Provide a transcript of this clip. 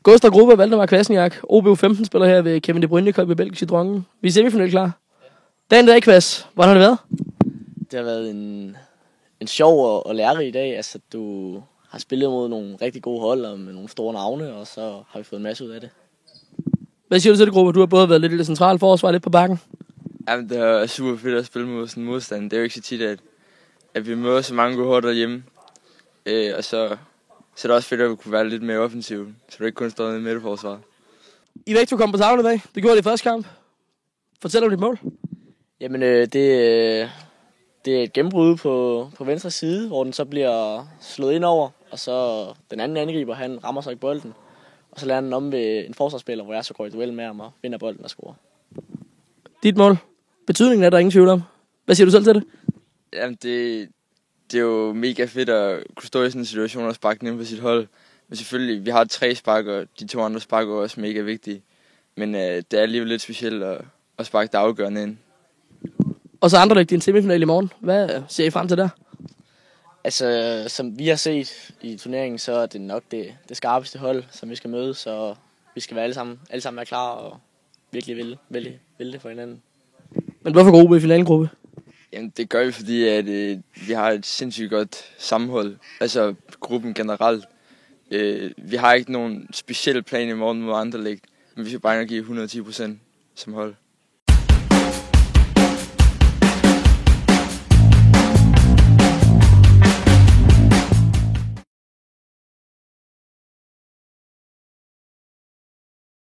Gustav Gruppe, Valdemar Kvasniak, OB15 spiller her ved Kevin De Bruyne Cup i Belgisk Drongen. Vi er semifinalt klar. Dagen der, Kvas. Hvordan har det været? Det har været en sjov og lærerig dag. Altså, du har spillet mod nogle rigtig gode hold og med nogle store navne, og så har vi fået en masse ud af det. Hvad siger du til det, Gruppe? Du har både været lidt i det centrale forsvar, lidt på bakken. Jamen, det er super fedt at spille mod sådan en modstand. Det er jo ikke så tit, at vi møder så mange gode hold derhjemme. Og så er det også fedt, at vi kunne være lidt mere offensiv, så du ikke kun står nede i midterforsvaret. I væk, du kom på tavlen i dag. Det gjorde det i første kamp. Fortæl om dit mål. Jamen, det er et gennembrud på venstre side, hvor den så bliver slået ind over, og så den anden angriber, han rammer sig i bolden. Og så lader han om ved en forsvarsspiller, hvor jeg så går i duel med ham og vinder bolden og scorer. Dit mål. Betydningen er der ingen tvivl om. Hvad siger du selv til det? Jamen, det er jo mega fedt at kunne stå i sådan en situation og sparke den ind på sit hold. Men selvfølgelig, vi har 3 spark, og de 2 andre spark er også mega vigtige. Men det er alligevel lidt specielt at sparke det afgørende ind. Og så Anderlecht i en semifinal i morgen. Hvad ser I frem til der? Altså, som vi har set i turneringen, så er det nok det skarpeste hold, som vi skal møde. Så vi skal være alle sammen være klar og virkelig ville det for hinanden. Men hvorfor går OB i finalengruppe? Jamen, det gør vi, fordi at, vi har et sindssygt godt sammenhold. Altså, gruppen generelt. Vi har ikke nogen speciel plan i morgen mod Anderlecht, men vi skal bare give 110% som hold.